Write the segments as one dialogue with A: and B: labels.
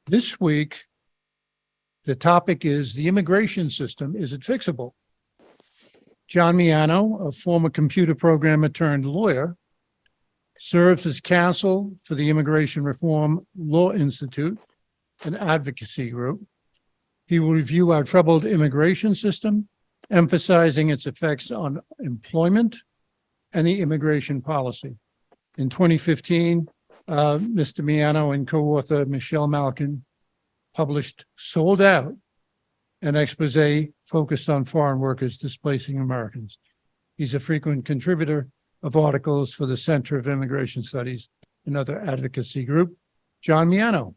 A: This week, the topic is the immigration system. Is it fixable? John Miano, a former computer programmer turned lawyer, serves as counsel for the Immigration Reform Law Institute, an advocacy group. He will review our troubled immigration system, emphasizing its effects on employment and the immigration policy. In 2015, Mr. Miano and co-author Michelle Malkin published Sold Out, an expose focused on foreign workers displacing Americans. He's a frequent contributor of articles for the Center of Immigration Studies, another advocacy group. John Miano,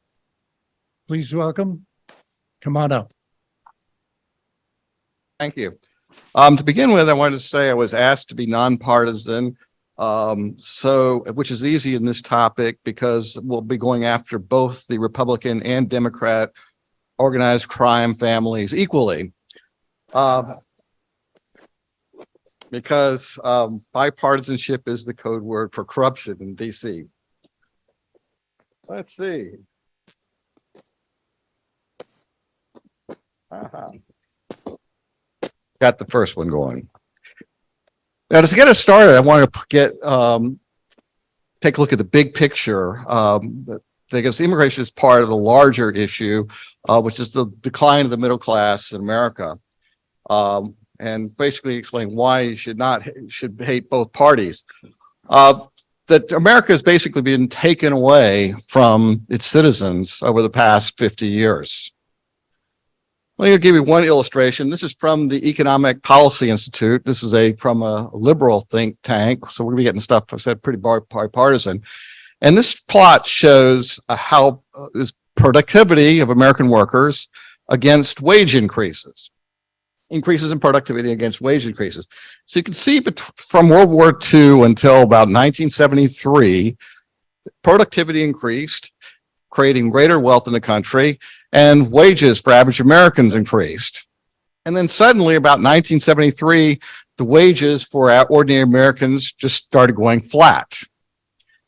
A: please welcome. Come on up.
B: Thank you. To begin with, I wanted to say I was asked to be nonpartisan, which is easy in this topic because we'll be going after both the Republican and Democrat organized crime families equally. Because bipartisanship is the code word for corruption in DC. Let's see. Got the first one going. Now, to get us started, I want to take a look at the big picture, because immigration is part of the larger issue, which is the decline of the middle class in America, and basically explain why you should hate both parties. That America has basically been taken away from its citizens over the past 50 years. Let me give you one illustration. This is from the Economic Policy Institute. This is from a liberal think tank. So we're gonna be getting stuff, I said, pretty bipartisan. And this plot shows how is productivity of American workers against wage increases in productivity against wage increases. So you can see from World War II until about 1973, productivity increased, creating greater wealth in the country, and wages for average Americans increased. And then suddenly, about 1973, the wages for ordinary Americans just started going flat.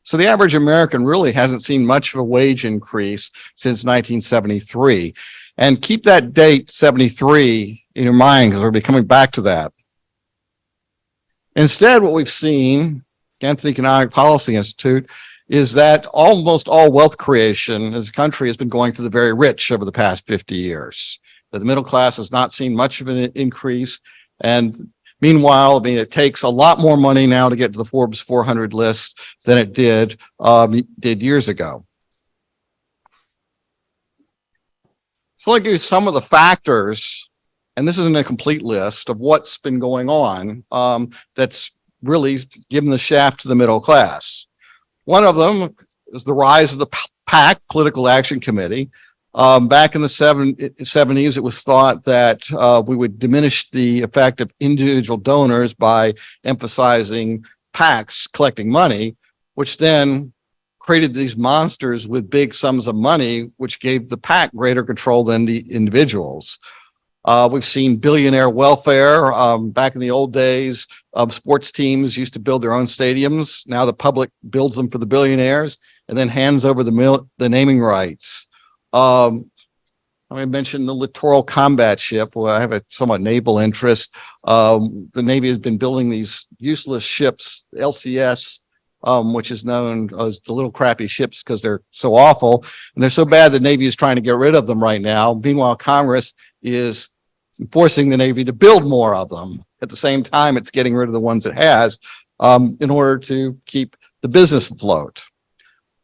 B: So the average American really hasn't seen much of a wage increase since 1973. And keep that date, 73, in your mind, because we'll be coming back to that. Instead, what we've seen, again, from the Economic Policy Institute, is that almost all wealth creation as a country has been going to the very rich over the past 50 years. That the middle class has not seen much of an increase. And meanwhile, I mean, it takes a lot more money now to get to the Forbes 400 list than it did years ago. So I'll give you some of the factors, and this isn't a complete list of what's been going on that's really given the shaft to the middle class. One of them is the rise of the PAC, Political Action Committee. Back in the 70s, it was thought that we would diminish the effect of individual donors by emphasizing PACs collecting money, which then created these monsters with big sums of money, which gave the PAC greater control than the individuals. We've seen billionaire welfare. Back in the old days, sports teams used to build their own stadiums. Now the public builds them for the billionaires and then hands over the naming rights. I mentioned the littoral combat ship. Well, I have a somewhat naval interest. The Navy has been building these useless ships, LCS, which is known as the little crappy ships because they're so awful. And they're so bad the Navy is trying to get rid of them right now. Meanwhile, Congress is forcing the Navy to build more of them. At the same time, it's getting rid of the ones it has in order to keep the business afloat.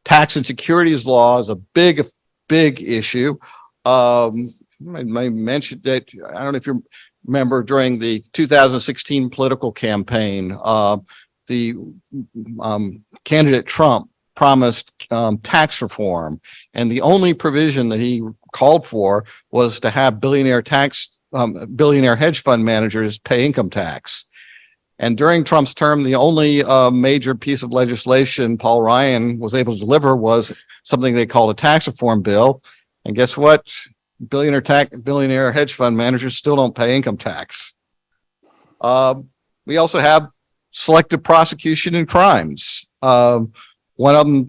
B: Tax and securities law is a big issue. I mentioned that, I don't know if you remember during the 2016 political campaign, the candidate Trump promised tax reform, and the only provision that he called for was to have billionaire hedge fund managers pay income tax. And during Trump's term, the only major piece of legislation Paul Ryan was able to deliver was something they called a tax reform bill. And guess what? Billionaire hedge fund managers still don't pay income tax. We also have selective prosecution in crimes. One of them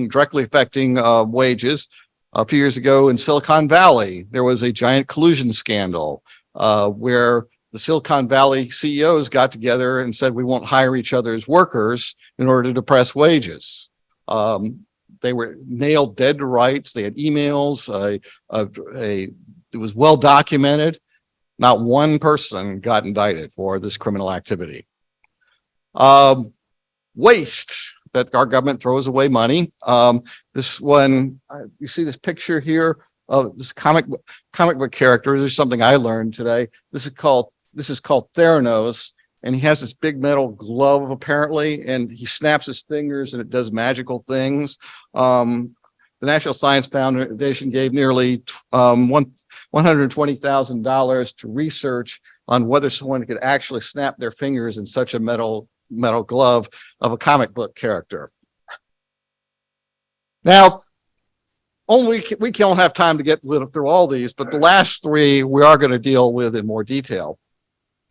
B: directly affecting wages A few years ago in Silicon Valley, there was a giant collusion scandal where the Silicon Valley CEOs got together and said, we won't hire each other's workers in order to depress wages. They were nailed dead to rights. They had emails. It was well documented. Not one person got indicted for this criminal activity. Waste, that our government throws away money. This one, you see this picture here of this comic book character. This is something I learned today. This is called Theranos, and he has this big metal glove apparently, and he snaps his fingers and it does magical things. The National Science Foundation gave nearly $120,000 to research on whether someone could actually snap their fingers in such a metal glove of a comic book character. Now, we can't have time to get through all these, but the last three we are going to deal with in more detail.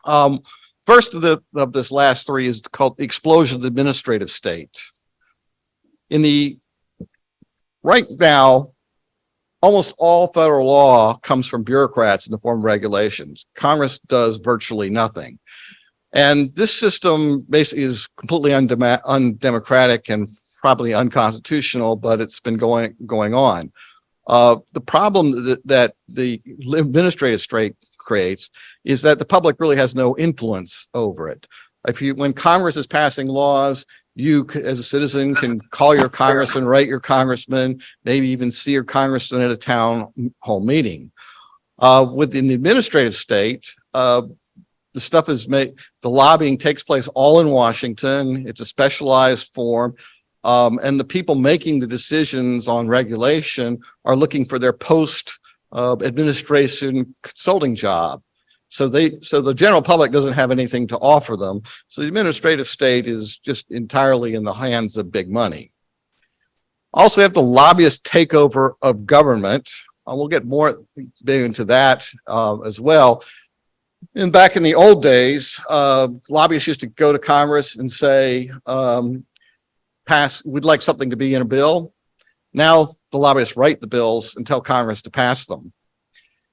B: First of this last three is called the explosion of the administrative state. Right now, almost all federal law comes from bureaucrats in the form of regulations. Congress does virtually nothing. And this system basically is completely undemocratic and probably unconstitutional, but it's been going on. The problem that the administrative state creates is that the public really has no influence over it. When Congress is passing laws, you as a citizen can call your congressman, write your congressman, maybe even see your congressman at a town hall meeting. Within the administrative state, the lobbying takes place all in Washington. It's a specialized form. And the people making the decisions on regulation are looking for their post administration consulting job. So the general public doesn't have anything to offer them. So the administrative state is just entirely in the hands of big money. Also, we have the lobbyist takeover of government. We'll get more into that as well. And back in the old days, lobbyists used to go to Congress and say, we'd like something to be in a bill. Now the lobbyists write the bills and tell Congress to pass them.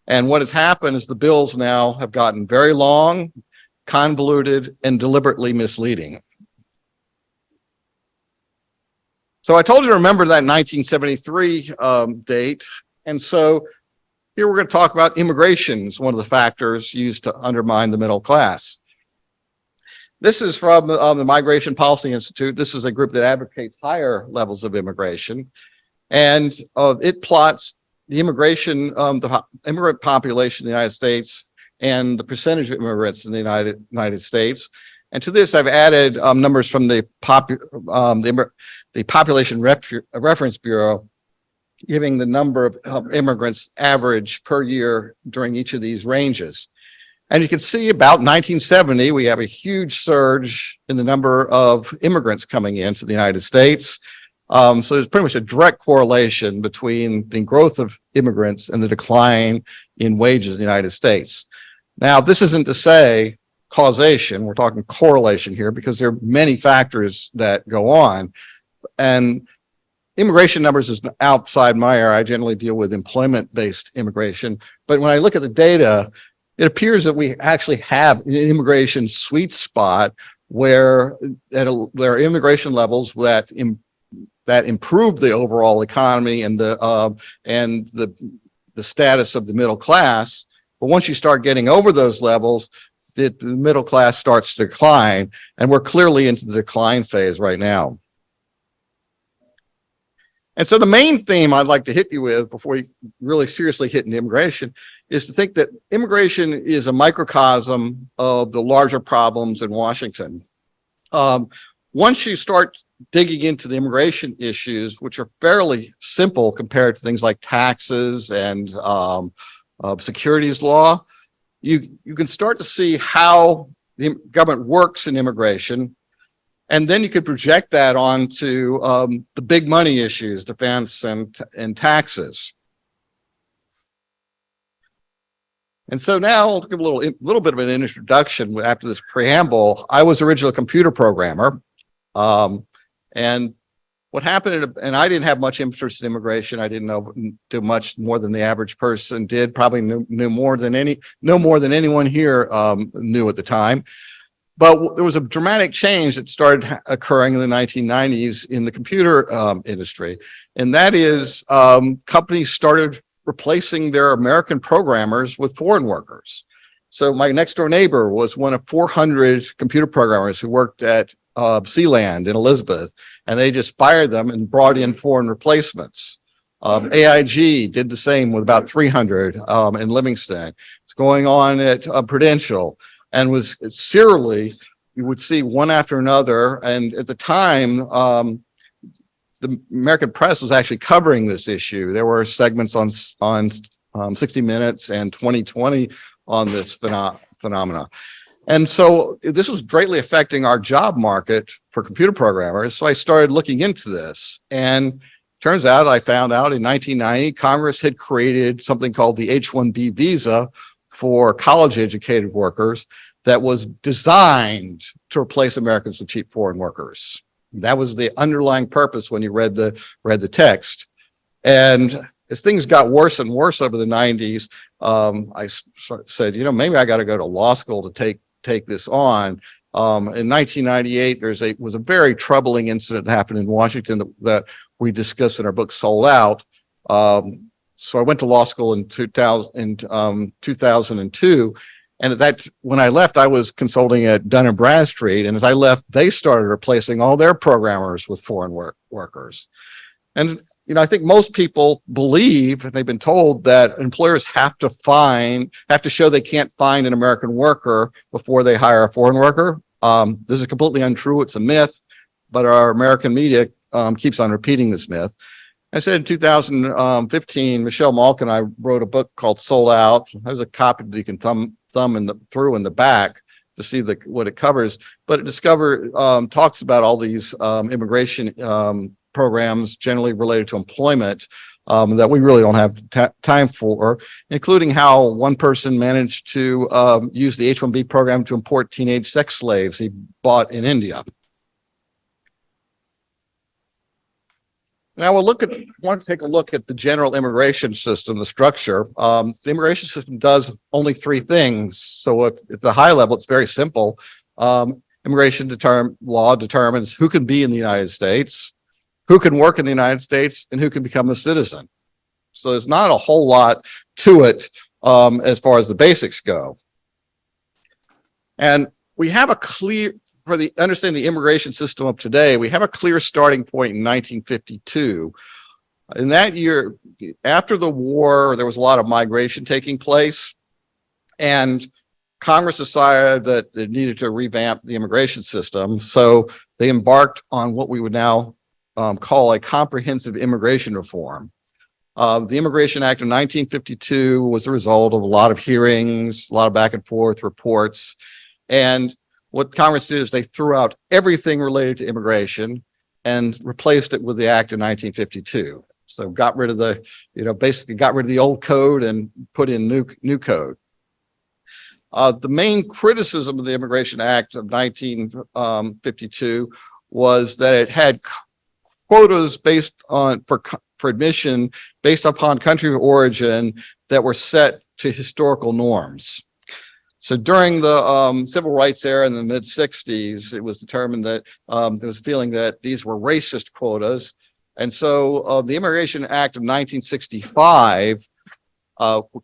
B: And what has happened is the bills now have gotten very long, convoluted, and deliberately misleading. So I told you to remember that 1973 date. And so here we're going to talk about immigration as one of the factors used to undermine the middle class. This is from the Migration Policy Institute. This is a group that advocates higher levels of immigration. And it plots the the immigrant population in the United States and the percentage of immigrants in the United States. And to this, I've added numbers from the Population Reference Bureau, giving the number of immigrants average per year during each of these ranges. And you can see about 1970, we have a huge surge in the number of immigrants coming into the United States. So there's pretty much a direct correlation between the growth of immigrants and the decline in wages in the United States. Now, this isn't to say causation, we're talking correlation here because there are many factors that go on. And immigration numbers is outside my area. I generally deal with employment-based immigration. But when I look at the data, it appears that we actually have an immigration sweet spot where there are immigration levels that improve the overall economy and the status of the middle class. But once you start getting over those levels, the middle class starts to decline, and we're clearly into the decline phase right now. And so the main theme I'd like to hit you with before we really seriously hit into immigration is to think that immigration is a microcosm of the larger problems in Washington. Once you start digging into the immigration issues, which are fairly simple compared to things like taxes and securities law, you can start to see how the government works in immigration. And then you could project that onto the big money issues, defense and taxes. And so now I'll give a little bit of an introduction after this preamble. I was originally a computer programmer. And what happened, and I didn't have much interest in immigration. I didn't do much more than the average person did. Probably knew more than anyone here knew at the time. But there was a dramatic change that started occurring in the 1990s in the computer industry, and that is companies started replacing their American programmers with foreign workers. So my next door neighbor was one of 400 computer programmers who worked at Sealand in Elizabeth, and they just fired them and brought in foreign replacements. AIG did the same with about 300 in Livingston. It's going on at Prudential, and was serially, you would see one after another. And at the time, the American press was actually covering this issue. There were segments on 60 Minutes and 2020 on this phenomena. And so this was greatly affecting our job market for computer programmers. So I started looking into this, and turns out I found out in 1990, Congress had created something called the H-1B visa for college educated workers that was designed to replace Americans with cheap foreign workers. That was the underlying purpose when you read the text. And as things got worse and worse over the 90s, I said, maybe I got to go to law school to take this on. In 1998, was a very troubling incident that happened in Washington that we discussed in our book Sold Out. So I went to law school in 2002. And when I left, I was consulting at Dun & Bradstreet. And as I left, they started replacing all their programmers with foreign workers. And I think most people believe, and they've been told, that employers have to show they can't find an American worker before they hire a foreign worker. This is completely untrue. It's a myth, but our American media keeps on repeating this myth. I said in 2015, Michelle Malkin and I wrote a book called Sold Out. There's a copy that you can thumb through in the back to see what it covers. But it talks about all these immigration programs generally related to employment that we really don't have time for, including how one person managed to use the H-1B program to import teenage sex slaves he bought in India. Now want to take a look at the general immigration system, the structure. The immigration system does only three things. So at the high level, it's very simple. Immigration law determines who can be in the United States, who can work in the United States, and who can become a citizen. So there's not a whole lot to it as far as the basics go. And we have understanding the immigration system of today, we have a clear starting point in 1952. In that year, after the war, there was a lot of migration taking place, and Congress decided that it needed to revamp the immigration system. So they embarked on what we would now call a comprehensive immigration reform. The Immigration Act of 1952 was the result of a lot of hearings, a lot of back and forth reports. And what Congress did is they threw out everything related to immigration and replaced it with the Act of 1952. So got rid of basically got rid of the old code and put in new code. The main criticism of the Immigration Act of 1952 was that it had quotas for admission based upon country of origin that were set to historical norms. So during the civil rights era in the mid-60s, it was determined that there was a feeling that these were racist quotas. And so the Immigration Act of 1965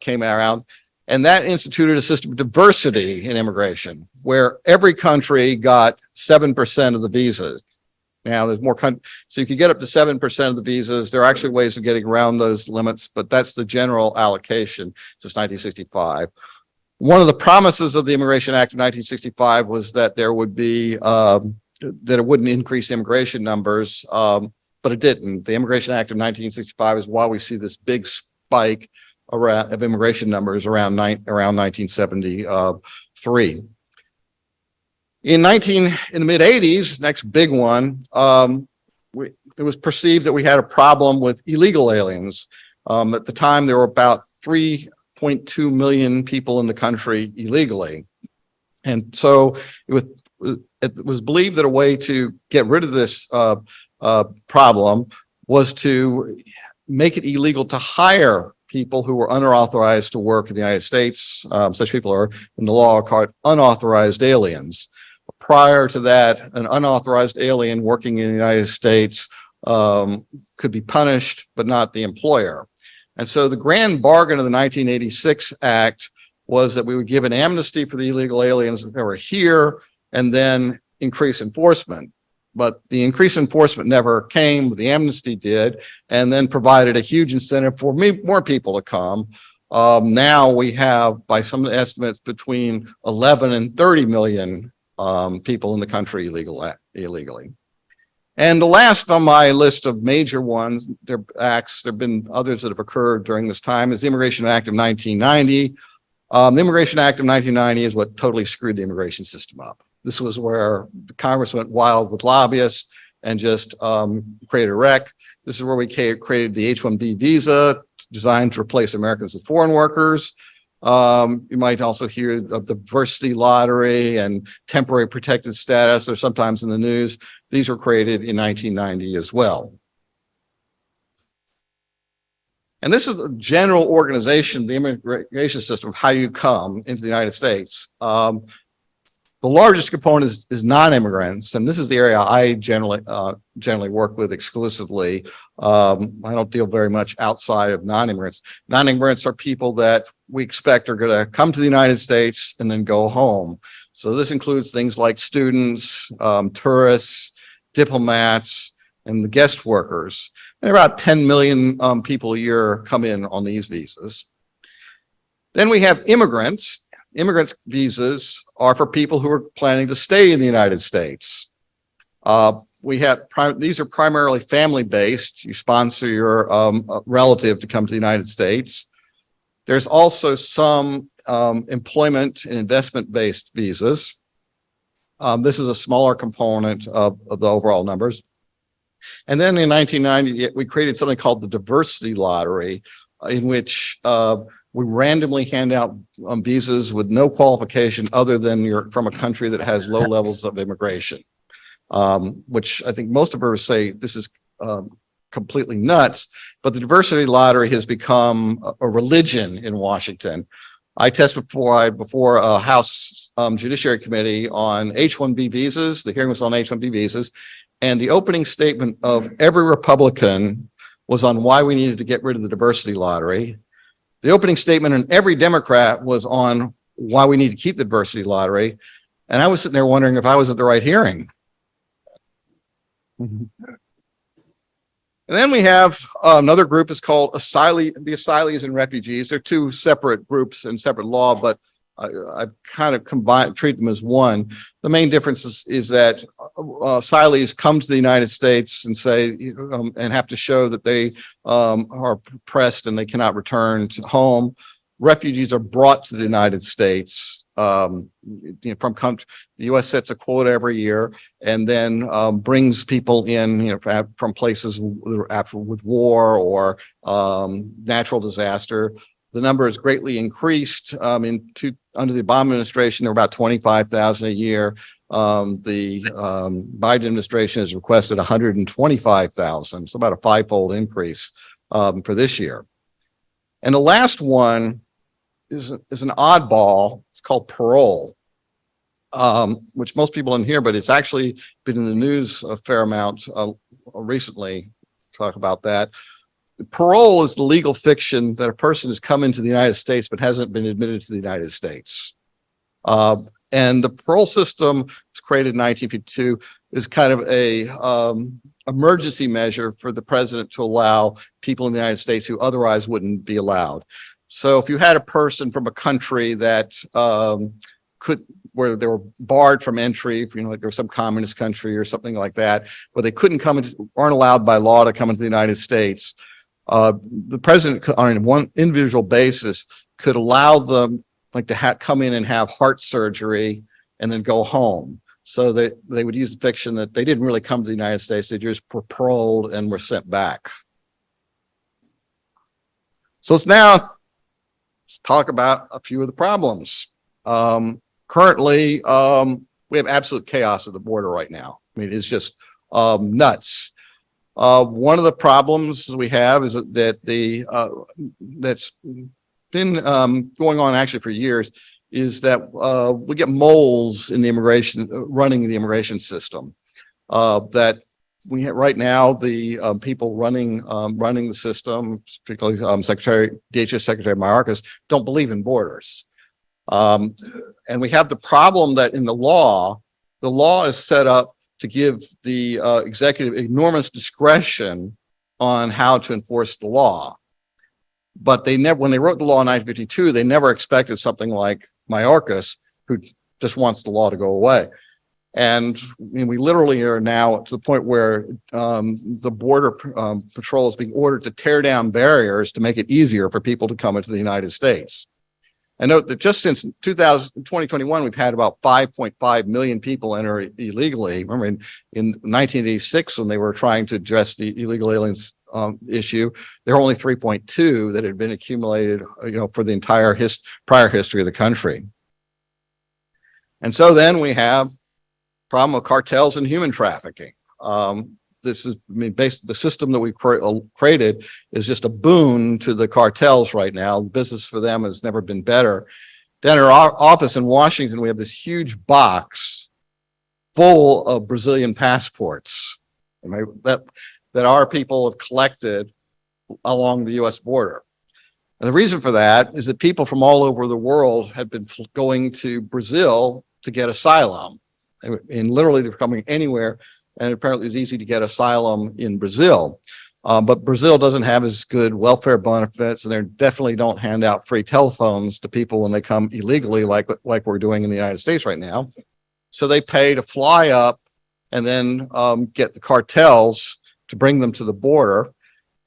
B: came around, and that instituted a system of diversity in immigration, where every country got 7% of the visas. Now there's more, so you could get up to 7% of the visas. There are actually ways of getting around those limits, but that's the general allocation since 1965. One of the promises of the Immigration Act of 1965 was that there would be, that it wouldn't increase immigration numbers, but it didn't. The Immigration Act of 1965 is why we see this big spike of immigration numbers around 1973. In the mid 80s, next big one, it was perceived that we had a problem with illegal aliens. At the time, there were about 3.2 million people in the country illegally. And so it was believed that a way to get rid of this problem was to make it illegal to hire people who were unauthorized to work in the United States. Such people are in the law called unauthorized aliens. Prior to that, an unauthorized alien working in the United States could be punished, but not the employer. And so the grand bargain of the 1986 Act was that we would give an amnesty for the illegal aliens that were here and then increase enforcement. But the increased enforcement never came, the amnesty did, and then provided a huge incentive for more people to come. Now we have, by some estimates, between 11 and 30 million people in the country illegally. And the last on my list of major ones, there have been others that have occurred during this time, is the Immigration Act of 1990. The Immigration Act of 1990 is what totally screwed the immigration system up. This was where the Congress went wild with lobbyists and just created a wreck. This is where we created the H-1B visa designed to replace Americans with foreign workers. You might also hear of the diversity lottery and temporary protected status. They're sometimes in the news. These were created in 1990 as well. And this is a general organization, the immigration system, how you come into the United States. The largest component is non-immigrants, and this is the area I generally work with exclusively. I don't deal very much outside of non-immigrants. Non-immigrants are people that we expect are going to come to the United States and then go home. So this includes things like students, tourists, diplomats, and the guest workers. And about 10 million people a year come in on these visas. Then we have immigrants. Immigrant visas are for people who are planning to stay in the United States. These are primarily family-based. You sponsor your relative to come to the United States. There's also some employment and investment-based visas. This is a smaller component of the overall numbers. And then in 1990, we created something called the diversity lottery, in which we randomly hand out visas with no qualification other than you're from a country that has low levels of immigration, which I think most of us say this is completely nuts. But the diversity lottery has become a religion in Washington. I testified before a House Judiciary Committee on H-1B visas. The hearing was on H-1B visas. And the opening statement of every Republican was on why we needed to get rid of the diversity lottery. The opening statement in every Democrat was on why we need to keep the diversity lottery. And I was sitting there wondering if I was at the right hearing. And then we have another group is called the asylees and refugees. They're two separate groups and separate law, but I've kind of treat them as one. The main difference is that asylees come to the United States and say, and have to show that they are oppressed and they cannot return to home. Refugees are brought to the United States from country. The U.S. sets a quota every year and then brings people in, from places with war or natural disaster. The number has greatly increased. Under the Obama administration, there were about 25,000 a year. The Biden administration has requested 125,000, so about a five-fold increase for this year. And the last one is an oddball. It's called parole, which most people don't hear, but it's actually been in the news a fair amount recently. Talk about that. Parole is the legal fiction that a person has come into the United States but hasn't been admitted to the United States. And the parole system was created in 1952 is kind of a emergency measure for the president to allow people in the United States who otherwise wouldn't be allowed. So if you had a person from a country that where they were barred from entry, like there was some communist country or something like that, where they aren't allowed by law to come into the United States, the president on one individual basis could allow them to come in and have heart surgery and then go home. So that they would use the fiction that they didn't really come to the United States, they just were paroled and were sent back. So let's talk about a few of the problems. Currently, we have absolute chaos at the border right now. I mean, it's just nuts. One of the problems we have is that that's been going on actually for years is that we get moles in the running the immigration system. That we have right now, the people running the system, particularly DHS Secretary Mayorkas, don't believe in borders. And we have the problem that in the law is set up to give the executive enormous discretion on how to enforce the law. But they never, when they wrote the law in 1952, they never expected something like Mayorkas, who just wants the law to go away. And we literally are now to the point where the border patrol is being ordered to tear down barriers to make it easier for people to come into the United States. And note that just since 2021, we've had about 5.5 million people enter illegally. Remember in 1986, when they were trying to address the illegal aliens issue, there were only 3.2 that had been accumulated, for the entire prior history of the country. And so then we have problem of cartels and human trafficking. This is, basically the system that we've created is just a boon to the cartels right now. The business for them has never been better. Down at our office in Washington, we have this huge box full of Brazilian passports that our people have collected along the U.S. border. And the reason for that is that people from all over the world have been going to Brazil to get asylum. And literally they're coming anywhere, and apparently it's easy to get asylum in Brazil. But Brazil doesn't have as good welfare benefits, and they definitely don't hand out free telephones to people when they come illegally like we're doing in the United States right now. So they pay to fly up and then get the cartels to bring them to the border.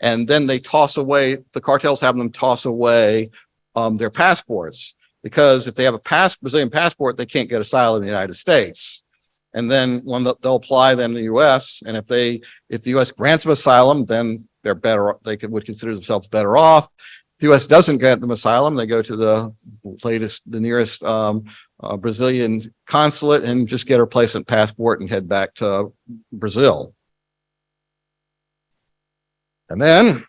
B: And then they the cartels have them toss away their passports, because if they have a Brazilian passport, they can't get asylum in the United States. And then when they'll apply them to the U.S. And if the U.S. grants them asylum, then they're better. Would consider themselves better off. If the U.S. doesn't grant them asylum, they go to the nearest Brazilian consulate and just get a replacement passport and head back to Brazil. And then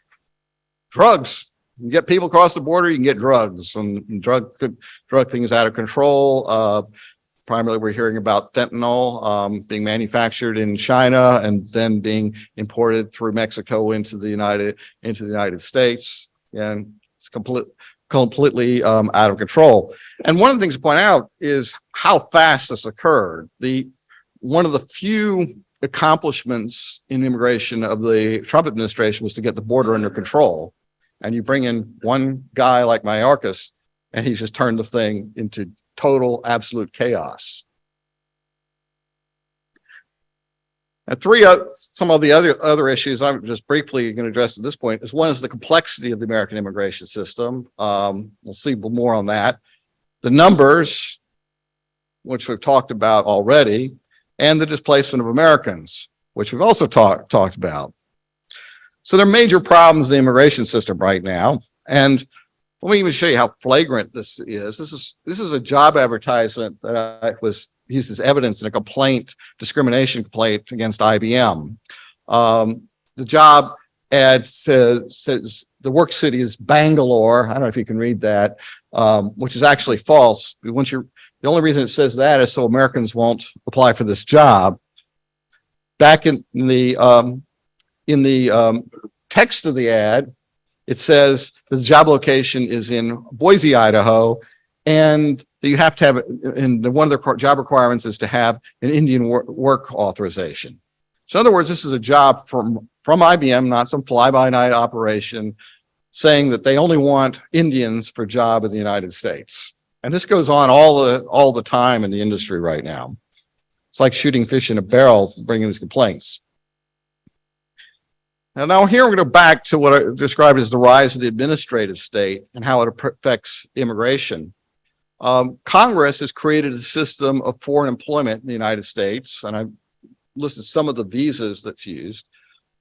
B: drugs. You get people across the border, you can get drugs, and drug things out of control. Primarily, we're hearing about fentanyl being manufactured in China and then being imported through Mexico into the United States, and it's completely out of control. And one of the things to point out is how fast this occurred. One of the few accomplishments in immigration of the Trump administration was to get the border under control. And you bring in one guy like Mayorkas, and he's just turned the thing into total, absolute chaos. And some of the other issues I'm just briefly going to address at this point is one is the complexity of the American immigration system. We'll see more on that. The numbers, which we've talked about already, and the displacement of Americans, which we've also talked about. So there are major problems in the immigration system right now. And let me even show you how flagrant this is. This is a job advertisement that was used as evidence in a discrimination complaint against IBM. The job ad says the work city is Bangalore. I don't know if you can read that, which is actually false. The only reason it says that is so Americans won't apply for this job. Back in the text of the ad, it says the job location is in Boise, Idaho, and you have to have, and one of the job requirements is to have an Indian work authorization. So in other words, this is a job from IBM, not some fly-by-night operation, saying that they only want Indians for a job in the United States. And this goes on all the time in the industry right now. It's like shooting fish in a barrel, bringing these complaints. Now here we're going to go back to what I described as the rise of the administrative state and how it affects immigration. Congress has created a system of foreign employment in the United States, and I've listed some of the visas that's used.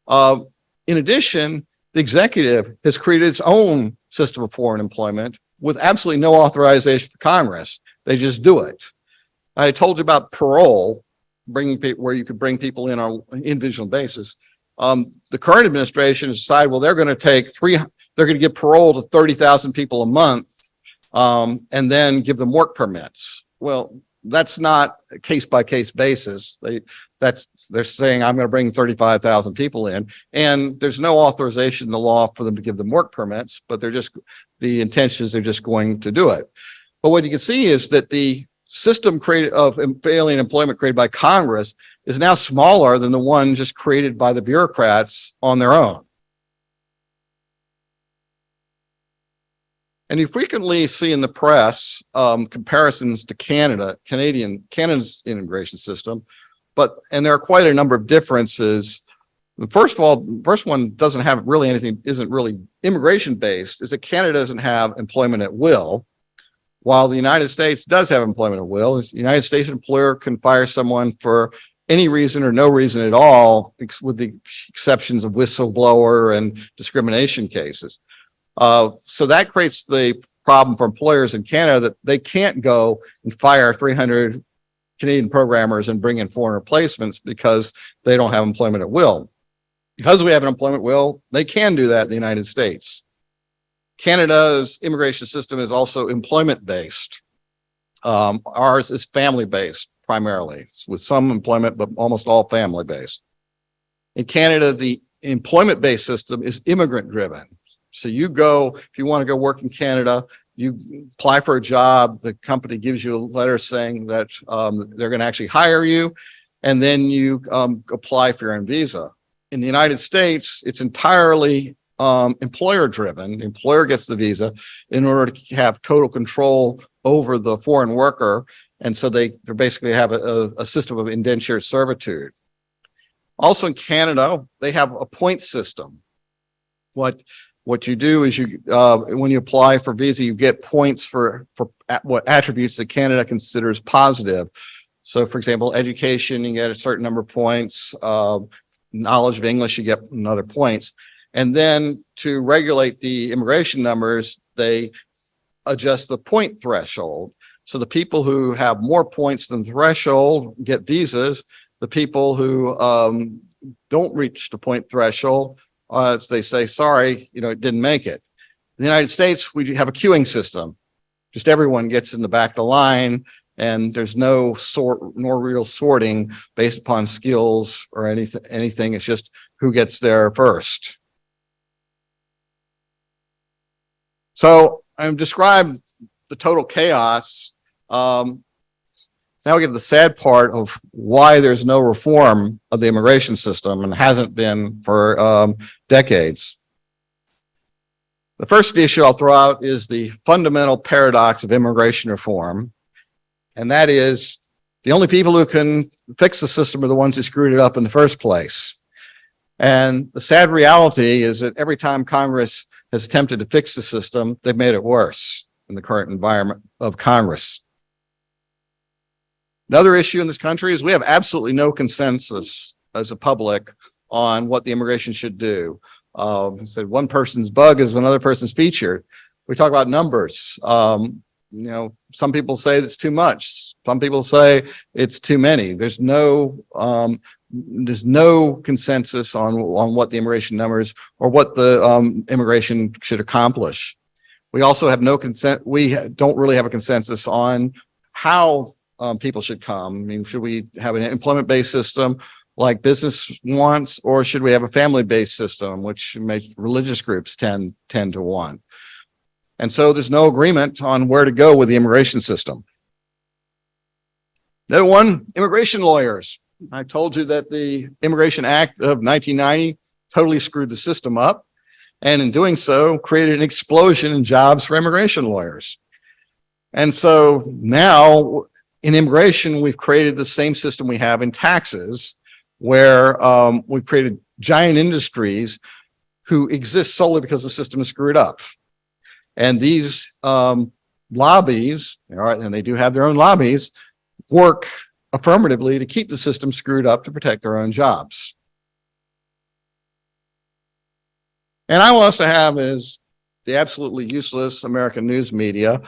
B: In addition, the executive has created its own system of foreign employment with absolutely no authorization for Congress. They just do it. I told you about parole, where you could bring people in on an individual basis. The current administration has decided, well, they're going to they're going to give parole to 30,000 people a month, and then give them work permits. Well, that's not a case by case basis. They're saying, I'm going to bring 35,000 people in, and there's no authorization in the law for them to give them work permits, but the intention is they're just going to do it. But what you can see is that the system of failing employment created by Congress is now smaller than the one just created by the bureaucrats on their own. And you frequently see in the press comparisons to Canada's immigration system, and there are quite a number of differences. First of all, the first one doesn't have really anything, isn't really immigration based, is that Canada doesn't have employment at will, while the United States does have employment at will. The United States employer can fire someone for any reason or no reason at all, with the exceptions of whistleblower and discrimination cases. So that creates the problem for employers in Canada that they can't go and fire 300 Canadian programmers and bring in foreign replacements because they don't have employment at will. Because we have an employment will, they can do that in the United States. Canada's immigration system is also employment-based. Ours is family-based primarily, with some employment, but almost all family-based. In Canada, the employment-based system is immigrant-driven. So you go, if you want to go work in Canada, you apply for a job, the company gives you a letter saying that they're going to actually hire you, and then you apply for your own visa. In the United States, it's entirely employer-driven. The employer gets the visa in order to have total control over the foreign worker, and so they basically have a system of indentured servitude. Also in Canada, they have a point system. What you do is when you apply for visa, you get points for what attributes that Canada considers positive. So for example, education, you get a certain number of points, knowledge of English, you get another points. And then to regulate the immigration numbers, they adjust the point threshold. So the people who have more points than threshold get visas. The people who don't reach the point threshold, they say, sorry, it didn't make it. In the United States, we have a queuing system. Just everyone gets in the back of the line, and there's no real sorting based upon skills or anything. It's just who gets there first. So I've described the total chaos. Now we get to the sad part of why there's no reform of the immigration system, and hasn't been for decades. The first issue I'll throw out is the fundamental paradox of immigration reform. And that is, the only people who can fix the system are the ones who screwed it up in the first place. And the sad reality is that every time Congress has attempted to fix the system, they've made it worse in the current environment of Congress. Another issue in this country is we have absolutely no consensus as a public on what the immigration should do. Said one person's bug is another person's feature. We talk about numbers. Some people say it's too much. Some people say it's too many. There's no consensus on what the immigration numbers or what the immigration should accomplish. We also have no consent. We don't really have a consensus on how people should come. I mean, should we have an employment-based system like business wants, or should we have a family-based system, which religious groups tend to want? And so there's no agreement on where to go with the immigration system. Number one, immigration lawyers. I told you that the Immigration Act of 1990 totally screwed the system up, and in doing so, created an explosion in jobs for immigration lawyers. And so now in immigration, we've created the same system we have in taxes, where we've created giant industries who exist solely because the system is screwed up. And these lobbies, all right, and they do have their own lobbies, work affirmatively to keep the system screwed up to protect their own jobs. And I also have is the absolutely useless American news media.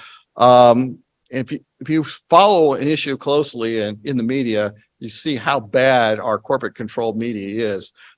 B: If you follow an issue closely in the media, you see how bad our corporate controlled media is.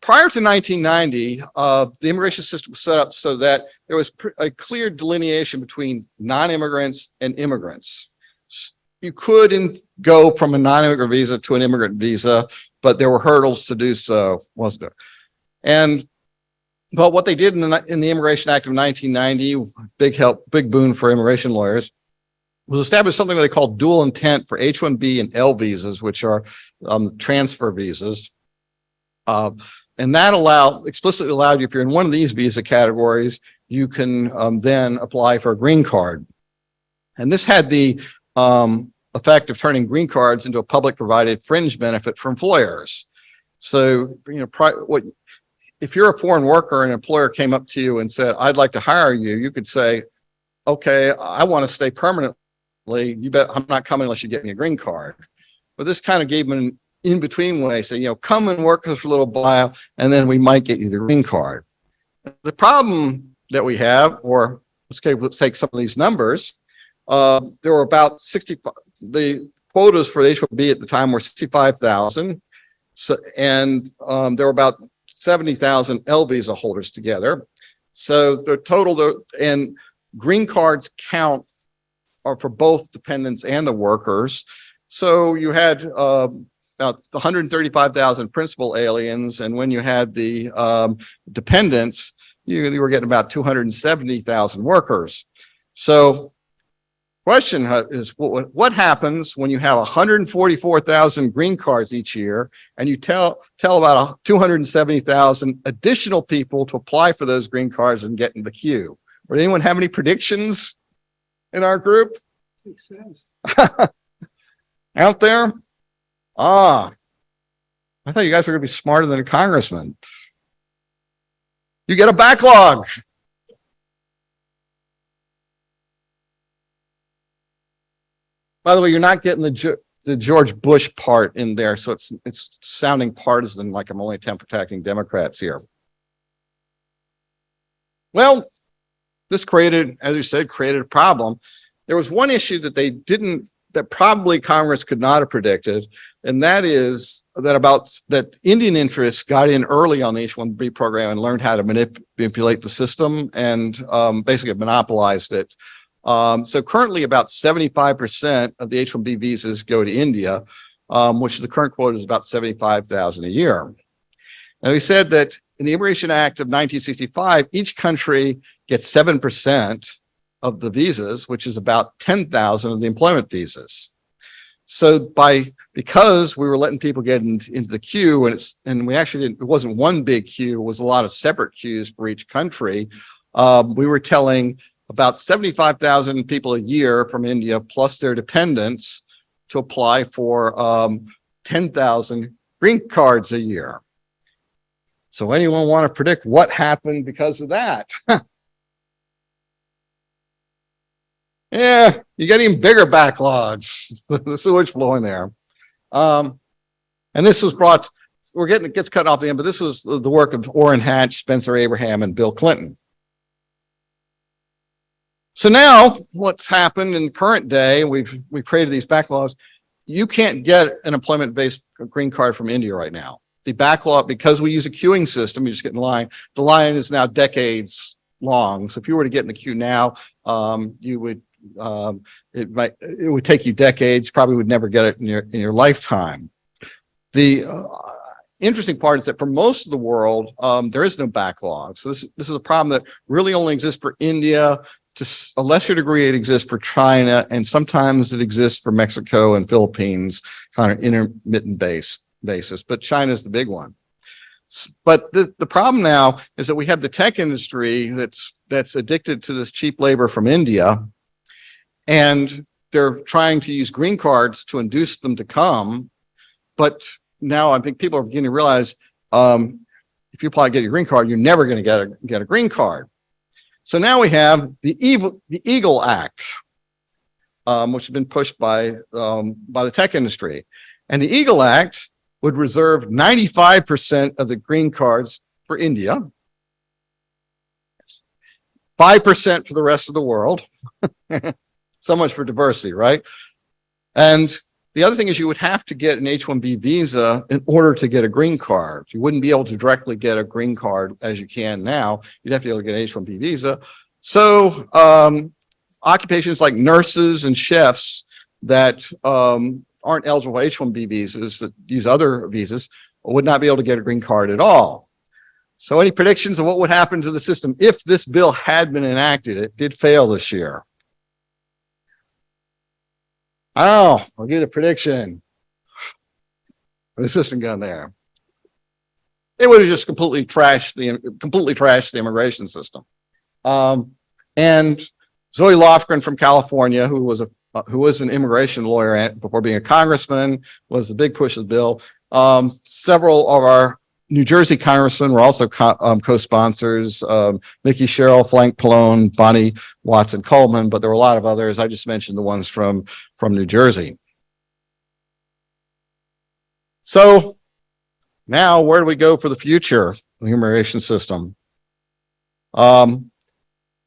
B: prior to 1990, the immigration system was set up so that there was a clear delineation between non-immigrants and immigrants. You could go from a non-immigrant visa to an immigrant visa, but there were hurdles to do so, wasn't there? But what they did in the Immigration Act of 1990, big boon for immigration lawyers, was establish something they called dual intent for H-1B and L visas, which are transfer visas. And that explicitly allowed you, if you're in one of these visa categories, you can then apply for a green card. And this had the effect of turning green cards into a public provided fringe benefit for employers. So, if you're a foreign worker and an employer came up to you and said, I'd like to hire you, you could say, okay, I want to stay permanently. You bet I'm not coming unless you get me a green card. But this kind of gave them an in-between way, say, come and work with us for a little while, and then we might get you the green card. The problem that we have, or let's take some of these numbers, there were about 65, the quotas for the H-1B at the time were 65,000. So, and there were about 70,000 L visa holders together. So the total, and green cards count are for both dependents and the workers. So you had about 135,000 principal aliens, and when you had the dependents, you were getting about 270,000 workers. So question is, what happens when you have 144,000 green cards each year and you tell about 270,000 additional people to apply for those green cards and get in the queue? Would anyone have any predictions in our group?
A: Makes sense.
B: Out there? I thought you guys were going to be smarter than a congressman. You get a backlog. By the way, you're not getting the George Bush part in there, so it's sounding partisan, like I'm only attacking Democrats here. Well, this created, as you said, a problem. There was one issue that probably Congress could not have predicted, and that is that Indian interests got in early on the H-1B program and learned how to manipulate the system and basically monopolized it. So currently about 75% of the H-1B visas go to India, which the current quota is about 75,000 a year. And we said that in the Immigration Act of 1965, each country gets 7% of the visas, which is about 10,000 of the employment visas. So because we were letting people get into the queue, and we actually it wasn't one big queue, it was a lot of separate queues for each country. We were telling about 75,000 people a year from India plus their dependents to apply for 10,000 green cards a year. So anyone want to predict what happened because of that? Yeah, you get even bigger backlogs, the sewage flowing there. And this was it gets cut off the end, but this was the work of Orrin Hatch, Spencer Abraham, and Bill Clinton. So now what's happened in current day, we've created these backlogs. You can't get an employment-based green card from India right now. The backlog, because we use a queuing system, you just get in line. The line is now decades long. So if you were to get in the queue now, you would it would take you decades, probably would never get it in your lifetime. The interesting part is that for most of the world, there is no backlog. So this is a problem that really only exists for India. To a lesser degree, it exists for China, and sometimes it exists for Mexico and Philippines, kind of intermittent basis. But China is the big one. But the problem now is that we have the tech industry that's addicted to this cheap labor from India, and they're trying to use green cards to induce them to come. But now I think people are beginning to realize if you apply to get your green card, you're never going to get a green card. So now we have the Eagle Act, which has been pushed by the tech industry. And the Eagle Act would reserve 95% of the green cards for India, 5% for the rest of the world. So much for diversity, right? And The other thing is you would have to get an H-1B visa in order to get a green card. You wouldn't be able to directly get a green card as you can now. You'd have to be able to get an H-1B visa. So occupations like nurses and chefs that aren't eligible for H-1B visas, that use other visas, would not be able to get a green card at all. So any predictions of what would happen to the system if this bill had been enacted? It did fail this year. Oh, I'll give you a prediction. The assistant gun there. It would have just completely trashed the immigration system. And Zoe Lofgren from California, who was an immigration lawyer before being a congressman, was the big push of the bill. Several of our New Jersey congressmen were also co-sponsors, Mickey Sherrill, Frank Pallone, Bonnie Watson Coleman, but there were a lot of others. I just mentioned the ones from New Jersey. So now where do we go for the future of the immigration system? I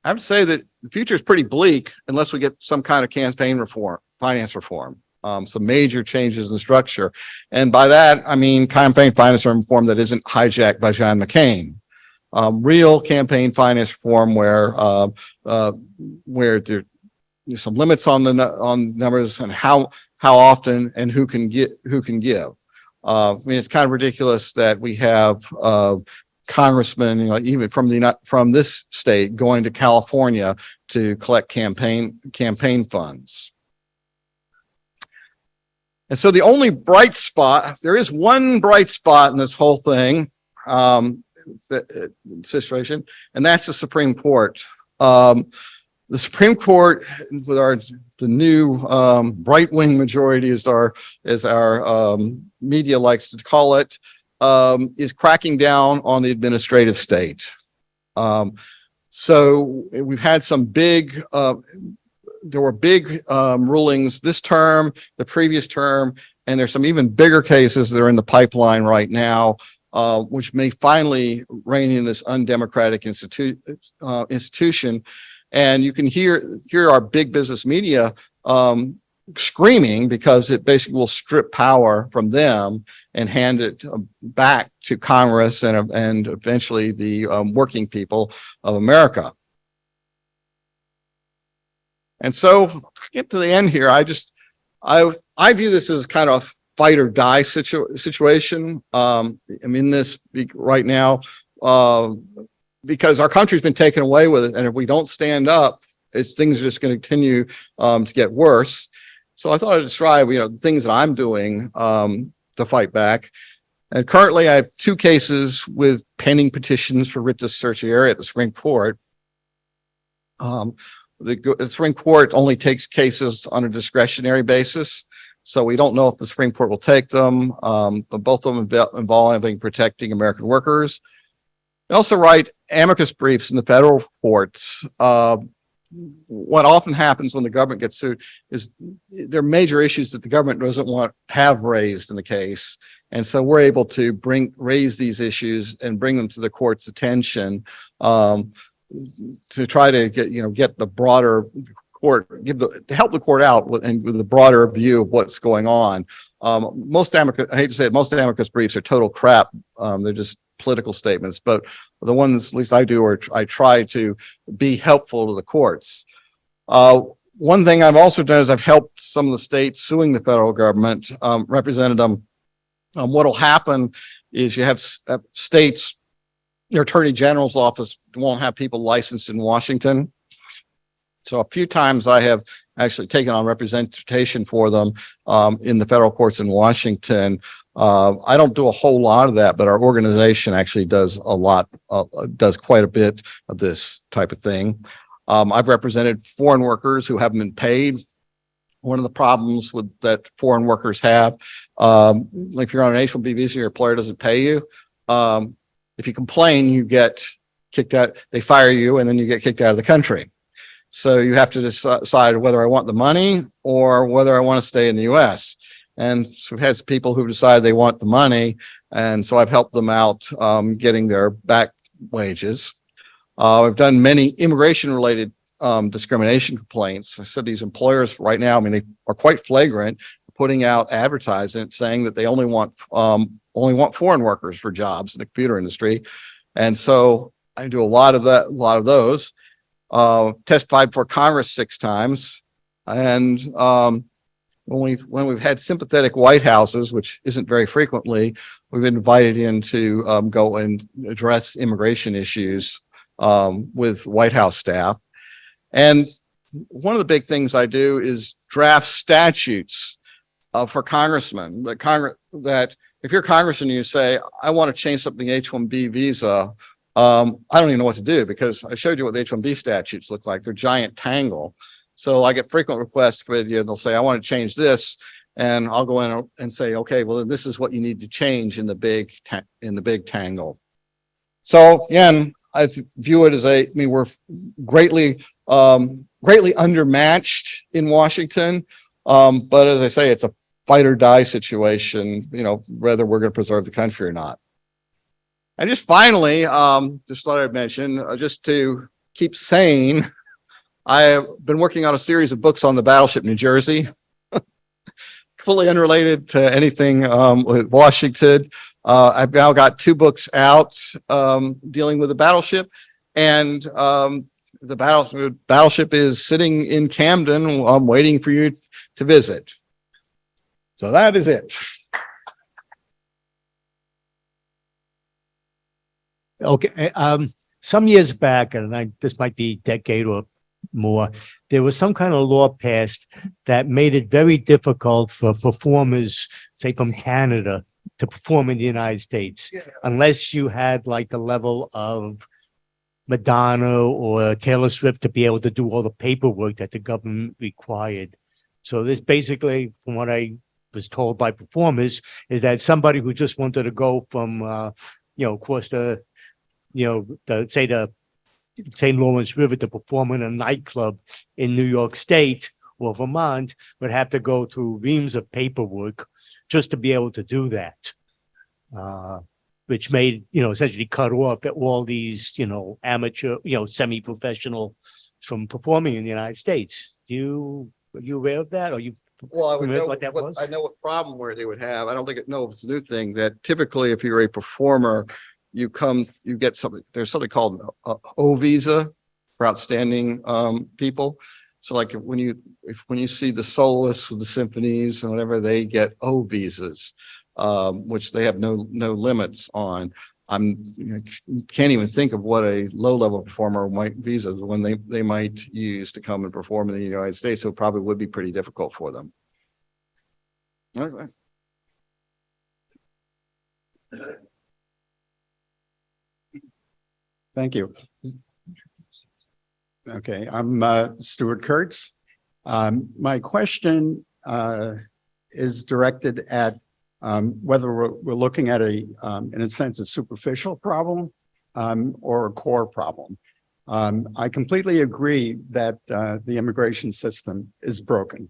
B: have to say that the future is pretty bleak unless we get some kind of campaign reform, finance reform. Some major changes in the structure. And by that, I mean campaign finance reform that isn't hijacked by John McCain. Real campaign finance reform where there's some limits on numbers and how often and who can give. I mean, it's kind of ridiculous that we have congressmen, even from this state, going to California to collect campaign funds. And so the only bright spot, there is one bright spot in this whole thing, situation, and that's the Supreme Court. The Supreme Court, with the new right-wing majority, as our media likes to call it, is cracking down on the administrative state. So we've had some big. There were big rulings this term, the previous term, and there's some even bigger cases that are in the pipeline right now, which may finally rein in this undemocratic institution. And you can hear our big business media screaming because it basically will strip power from them and hand it back to Congress and eventually the working people of America. And so get to the end here. I view this as kind of fight or die situation. I'm in this right now because our country's been taken away with it. And if we don't stand up, things are just going to continue to get worse. So I thought I'd describe, the things that I'm doing to fight back. And currently I have 2 cases with pending petitions for writ of certiorari at the Supreme Court. The Supreme Court only takes cases on a discretionary basis, so we don't know if the Supreme Court will take them, but both of them involving protecting American workers. I also write amicus briefs in the federal courts. What often happens when the government gets sued is there are major issues that the government doesn't want to have raised in the case. And so we're able to raise these issues and bring them to the court's attention, to try to get the broader court, to help the court out with a broader view of what's going on. I hate to say it, most amicus briefs are total crap. They're just political statements, but the ones at least I do, or I try to be helpful to the courts. One thing I've also done is I've helped some of the states suing the federal government, represented them. What'll happen is you have states, their attorney general's office won't have people licensed in Washington. So a few times I have actually taken on representation for them in the federal courts in Washington. I don't do a whole lot of that, but our organization actually does does quite a bit of this type of thing. I've represented foreign workers who haven't been paid. One of the problems that foreign workers have, like if you're on an H-1B visa, your employer doesn't pay you. If you complain, you get kicked out, they fire you, and then you get kicked out of the country. So you have to decide whether I want the money or whether I want to stay in the US. And so we've had people who've decided they want the money. And so I've helped them out getting their back wages. I've done many immigration related discrimination complaints. I said these employers right now, I mean, they are quite flagrant. putting out advertisements saying that they only want foreign workers for jobs in the computer industry. And so I do a lot of those, testified for Congress 6 times. And, when we've had sympathetic White Houses, which isn't very frequently, we've been invited in to go and address immigration issues with White House staff. And one of the big things I do is draft statutes for congressmen. That if you're a congressman and you say, I want to change something H-1B visa, I don't even know what to do, because I showed you what the H-1B statutes look like. They're giant tangle. So I get frequent requests and they'll say, I want to change this. And I'll go in and say, okay, well, this is what you need to change in the big tangle. So again, I view it as we're greatly undermatched in Washington. But as I say, it's a fight or die situation, whether we're going to preserve the country or not. And just finally, just thought I'd mention, just to keep sane, I have been working on a series of books on the battleship New Jersey, fully unrelated to anything with Washington. I've now got 2 books out dealing with the battleship, and the battleship is sitting in Camden. I'm waiting for you to visit. So that is it.
C: Okay. Some years back, and this might be a decade or more, there was some kind of law passed that made it very difficult for performers, say from Canada, to perform in the United States, unless you had like the level of Madonna or Taylor Swift to be able to do all the paperwork that the government required. So this basically, from what I was told by performers, is that somebody who just wanted to go from, across the St. Lawrence River to perform in a nightclub in New York State or Vermont would have to go through reams of paperwork just to be able to do that, which made, essentially cut off all these, amateur, semi-professional from performing in the United States. Are you aware of that? Or you?
B: Well, I would know
C: what that was?
B: I know what problem where they would have. I don't think it's a new thing, that typically if you're a performer, you get something, there's something called an O visa for outstanding people. So like when you see the soloists with the symphonies and whatever, they get O visas, which they have no limits on. Can't even think of what a low-level performer visa when they might use to come and perform in the United States. So it probably would be pretty difficult for them.
D: Thank you. Okay, I'm Stuart Kurtz. My question is directed at whether we're looking at in a sense, a superficial problem or a core problem. I completely agree that the immigration system is broken.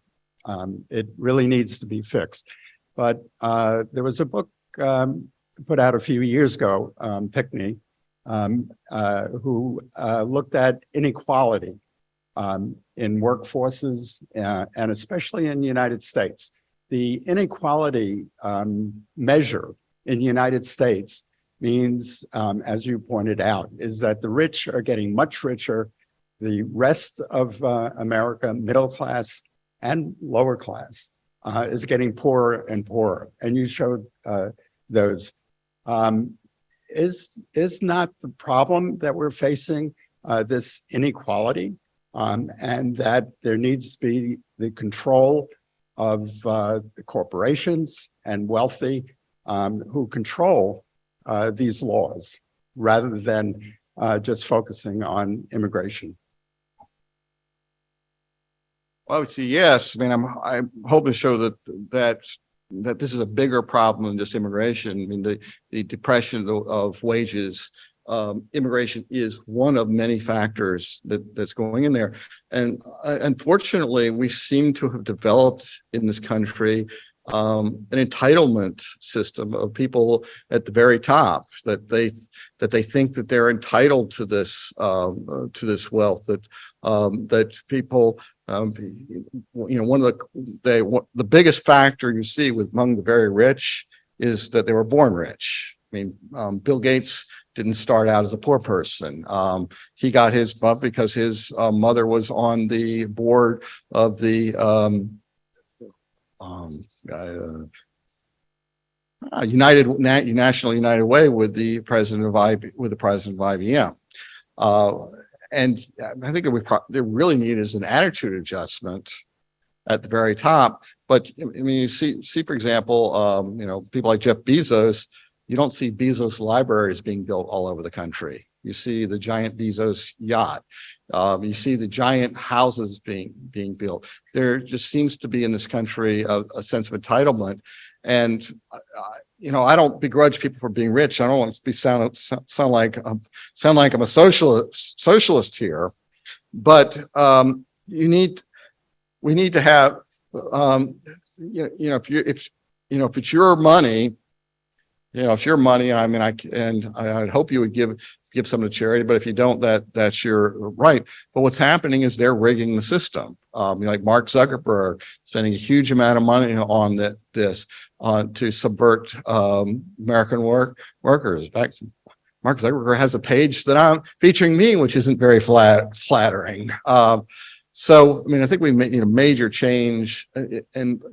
D: It really needs to be fixed. But there was a book put out a few years ago, Pickney, who looked at inequality in workforces and especially in the United States. The inequality measure in the United States means, as you pointed out, is that the rich are getting much richer. The rest of America, middle class and lower class, is getting poorer and poorer. And you showed those. Is not the problem that we're facing this inequality, and that there needs to be the control of the corporations and wealthy who control these laws rather than just focusing on immigration?
B: Well, obviously, yes. I mean, I'm hoping to show that this is a bigger problem than just immigration. I mean, the depression of wages, immigration is one of many factors that's going in there. And unfortunately, we seem to have developed in this country an entitlement system of people at the very top that they think that they're entitled to this wealth, that people One of the biggest factor you see with among the very rich is that they were born rich. I mean, Bill Gates didn't start out as a poor person. He got his bump because his mother was on the board of the National United Way with the president of IBM. And I think they really need is an attitude adjustment at the very top. But I mean, you see, for example, people like Jeff Bezos. You don't see Bezos libraries being built all over the country. You see the giant Bezos yacht. You see the giant houses being built. There just seems to be in this country a sense of entitlement. And I don't begrudge people for being rich. I don't want to sound like I'm a socialist here, but we need to have if it's your money. If your money, I mean, I'd hope you would give some to charity, but if you don't, that's your right. But what's happening is they're rigging the system. Like Mark Zuckerberg spending a huge amount of money on this to subvert American workers. In fact, Mark Zuckerberg has a page that I'm featuring me, which isn't very flattering. So, I mean, I think we made a major change, and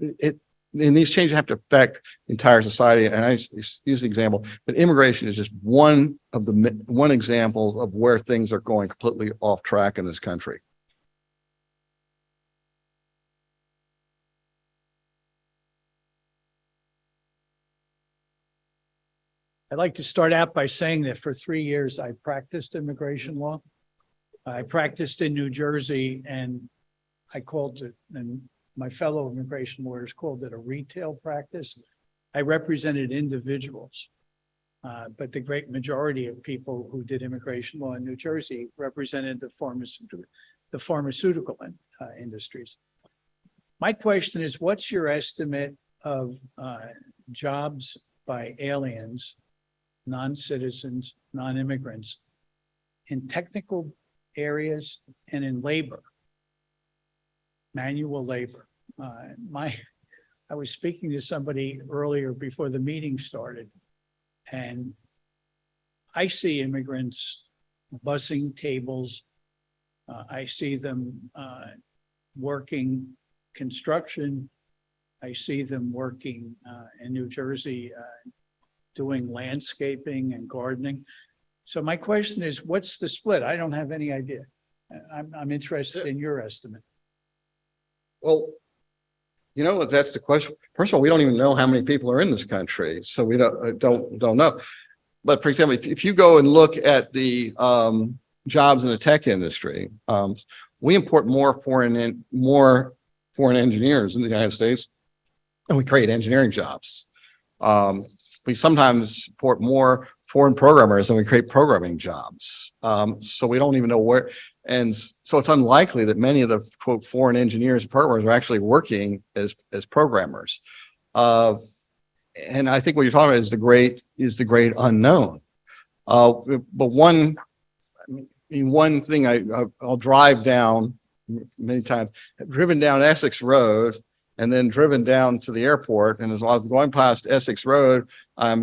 B: these changes have to affect the entire society. And I use the example, but immigration is just one example of where things are going completely off track in this country.
A: I'd like to start out by saying that for 3 years, I practiced immigration law. I practiced in New Jersey, and I called it, and my fellow immigration lawyers called it a retail practice. I represented individuals, but the great majority of people who did immigration law in New Jersey represented the pharmaceutical industries. My question is, what's your estimate of jobs by aliens, non-citizens, non-immigrants in technical areas and in labor, manual labor? I was speaking to somebody earlier before the meeting started, and I see immigrants bussing tables. I see them working construction. I see them working in New Jersey doing landscaping and gardening. So my question is, what's the split? I don't have any idea. I'm interested in your estimate.
B: Well, if that's the question, first of all, we don't even know how many people are in this country, so we don't know. But for example, if you go and look at the jobs in the tech industry, we import more foreign engineers in the United States, and we create engineering jobs. We sometimes import more foreign programmers than we create programming jobs. So we don't even know where. And so it's unlikely that many of the quote foreign engineers and programmers are actually working as programmers. And I think what you're talking about is the great unknown. But one thing I'll drive down many times. I've driven down Essex Road and then driven down to the airport. And as I was going past Essex Road, I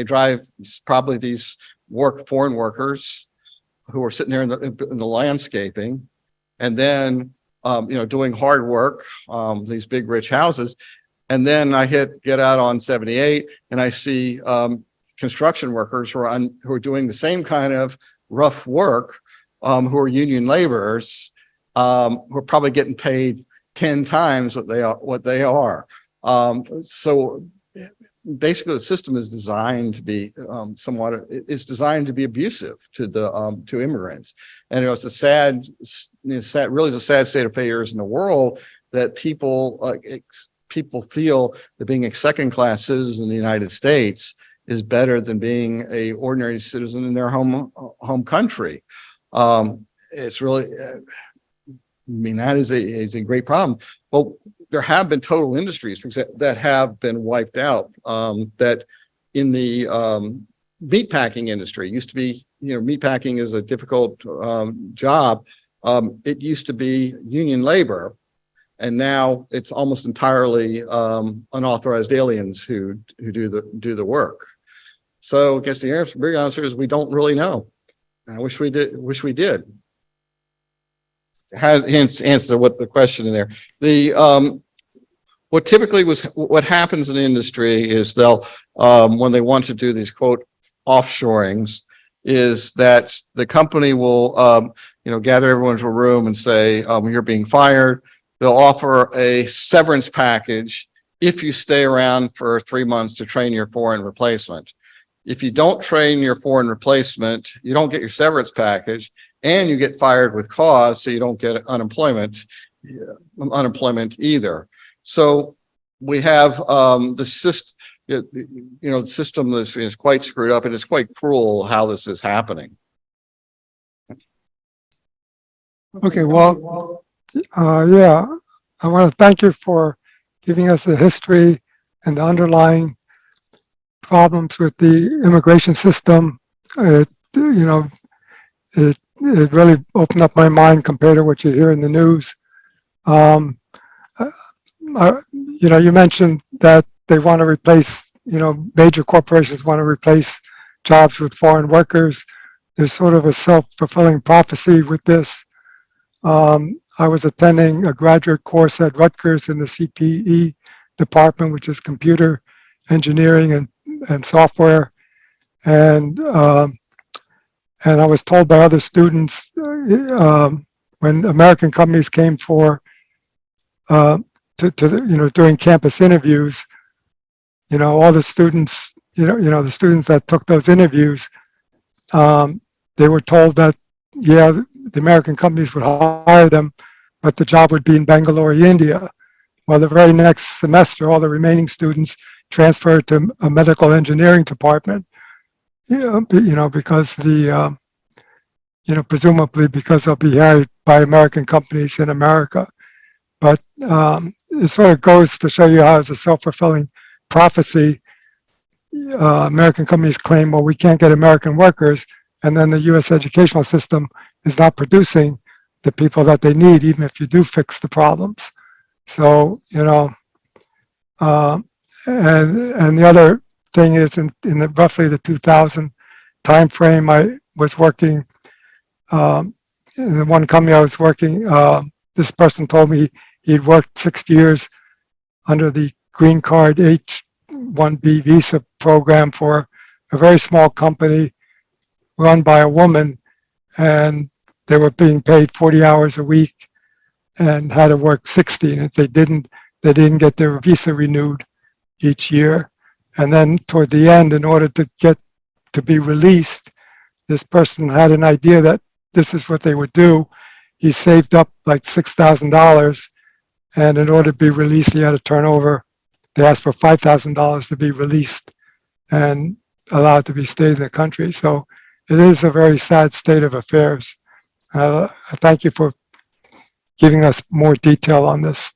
B: drive probably these foreign workers who are sitting there in the landscaping, and then doing hard work, these big rich houses. And then I get out on 78 and I see construction workers who are doing the same kind of rough work, who are union laborers, who are probably getting paid 10 times what they are. So basically the system is designed to be it's designed to be abusive to immigrants. And it's a sad state of affairs in the world that people feel that being a second-class citizen in the United States is better than being an ordinary citizen in their home country. It's really, that is a great problem. Well, there have been total industries that have been wiped out. That in the meatpacking industry used to be, meatpacking is a difficult job. it used to be union labor, and now it's almost entirely unauthorized aliens who do the work. So I guess the big answer is we don't really know. I wish we did. Hence answer what the question in there. The what happens in the industry is they'll when they want to do these quote offshorings, is that the company will gather everyone into a room and say, you're being fired. They'll offer a severance package if you stay around for 3 months to train your foreign replacement. If you don't train your foreign replacement, you don't get your severance package, and you get fired with cause, so you don't get unemployment either. So we have the system. The system is quite screwed up, and it's quite cruel how this is happening.
E: Okay, well, yeah, I want to thank you for giving us the history and the underlying problems with the immigration system. It really opened up my mind compared to what you hear in the news. You mentioned that they want to replace, major corporations want to replace jobs with foreign workers. There's sort of a self-fulfilling prophecy with this. I was attending a graduate course at Rutgers in the CPE department, which is computer engineering and software. And I was told by other students when American companies came for doing campus interviews, all the students, the students that took those interviews, they were told that, yeah, the American companies would hire them, but the job would be in Bangalore, India. Well, the very next semester, all the remaining students transferred to a medical engineering department, because presumably because they'll be hired by American companies in America. But it sort of goes to show you how it's a self-fulfilling prophecy. American companies claim, well, we can't get American workers, and then the U.S. educational system is not producing the people that they need, even if you do fix the problems. So, and the other thing is in roughly the 2000 timeframe, I was working in the one company I was working. This person told me he'd worked 6 years under the green card H-1B visa program for a very small company run by a woman, and they were being paid 40 hours a week and had to work 60. And if they didn't get their visa renewed each year. And then toward the end, in order to get to be released, this person had an idea that this is what they would do. He saved up like $6,000, and in order to be released, he had to turn over. They asked for $5,000 to be released and allowed to be stayed in the country. So it is a very sad state of affairs. I thank you for giving us more detail on this.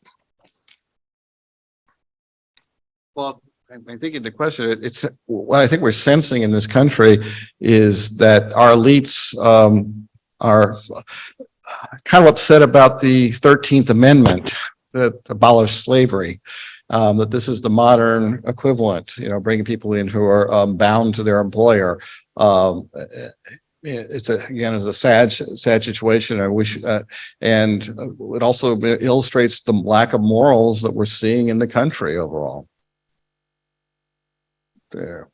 B: Well, I think in the question, it's what I think we're sensing in this country is that our elites are kind of upset about the 13th Amendment that abolished slavery. That this is the modern equivalent, bringing people in who are bound to their employer. It's a sad situation. I wish, and it also illustrates the lack of morals that we're seeing in the country overall. There.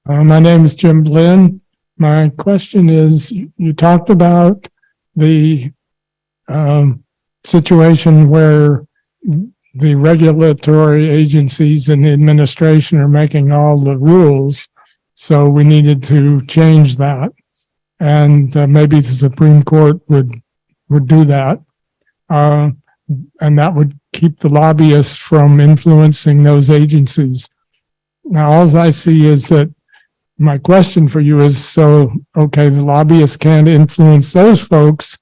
F: My name is Jim Blinn. My question is, you talked about the situation where the regulatory agencies and the administration are making all the rules. So we needed to change that. And maybe the Supreme Court would do that. And that would keep the lobbyists from influencing those agencies. Now, all I see is that my question for you is, so, okay, the lobbyists can't influence those folks.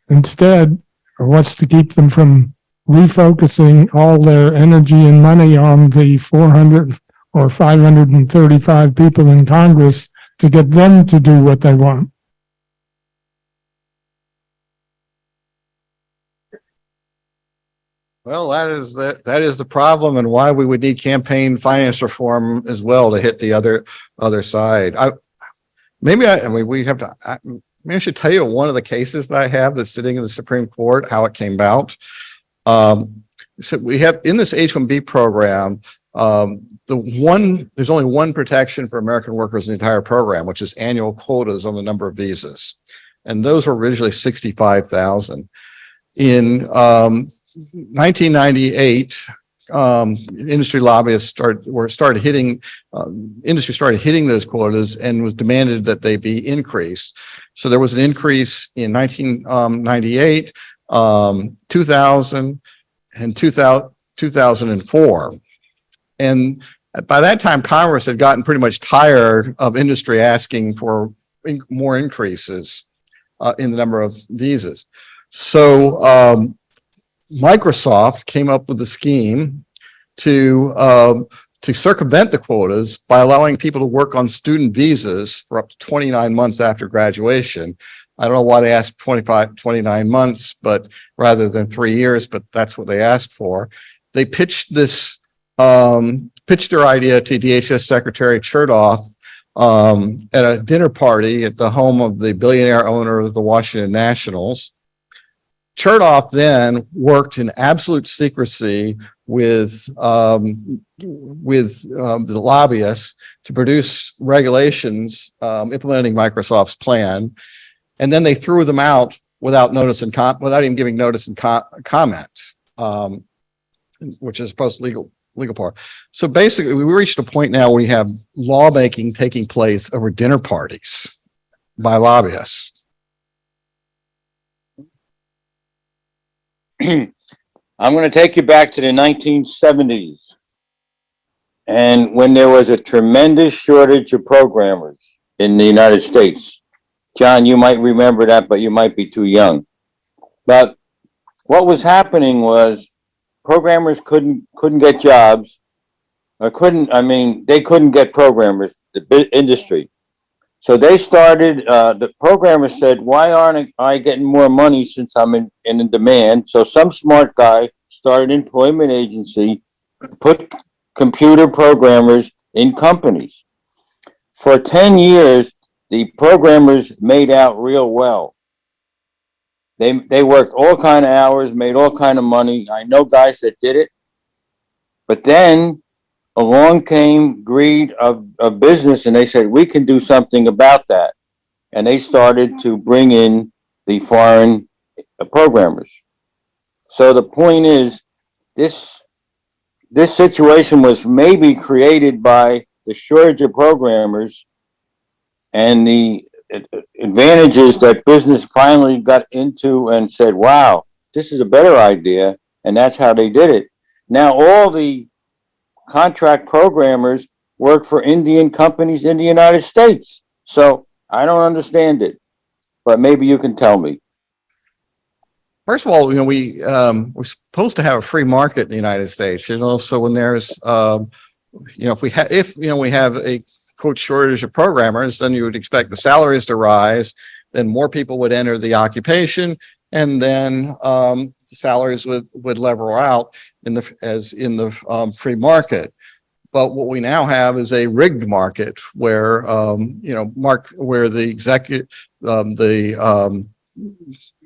F: Instead, what's to keep them from refocusing all their energy and money on the or 535 people in Congress to get them to do what they want.
B: Well, that is the problem, and why we would need campaign finance reform as well to hit the other side. Maybe we have to. Maybe I should tell you one of the cases that I have that's sitting in the Supreme Court, how it came about. So we have in this H-1B program, there's only one protection for American workers in the entire program, which is annual quotas on the number of visas, and those were originally 65,000. In 1998, industry lobbyists started hitting those quotas and was demanded that they be increased. So there was an increase in 1998, 2000, and 2004. And by that time, Congress had gotten pretty much tired of industry asking for more increases in the number of visas. So Microsoft came up with a scheme to circumvent the quotas by allowing people to work on student visas for up to 29 months after graduation. I don't know why they asked 29 months, but rather than 3 years, but that's what they asked for. They pitched their idea to DHS Secretary Chertoff at a dinner party at the home of the billionaire owner of the Washington Nationals. Chertoff then worked in absolute secrecy with the lobbyists to produce regulations implementing Microsoft's plan, and then they threw them out without notice and without even giving notice and comment, which is supposed legal part. So basically, we reached a point now where we have lawmaking taking place over dinner parties by lobbyists.
G: I'm going to take you back to the 1970s, and when there was a tremendous shortage of programmers in the United States. John, you might remember that, but you might be too young. But what was happening was programmers couldn't get jobs, or they couldn't get programmers, the industry. So they started, the programmers said, why aren't I getting more money since I'm in demand? So some smart guy started an employment agency, put computer programmers in companies. For 10 years, the programmers made out real well. They worked all kind of hours, made all kind of money. I know guys that did it. But then along came greed of business, and they said, we can do something about that. And they started to bring in the foreign programmers. So the point is, this situation was maybe created by the shortage of programmers and the advantages that business finally got into and said, wow, this is a better idea. And that's how they did it. Now all the contract programmers work for Indian companies in the United States. So I don't understand it, but maybe you can tell me.
B: First of all, we're supposed to have a free market in the United States, so when there's, if we have a quote shortage of programmers, then you would expect the salaries to rise, then more people would enter the occupation, and then the salaries would level out in the free market. But what we now have is a rigged market where where the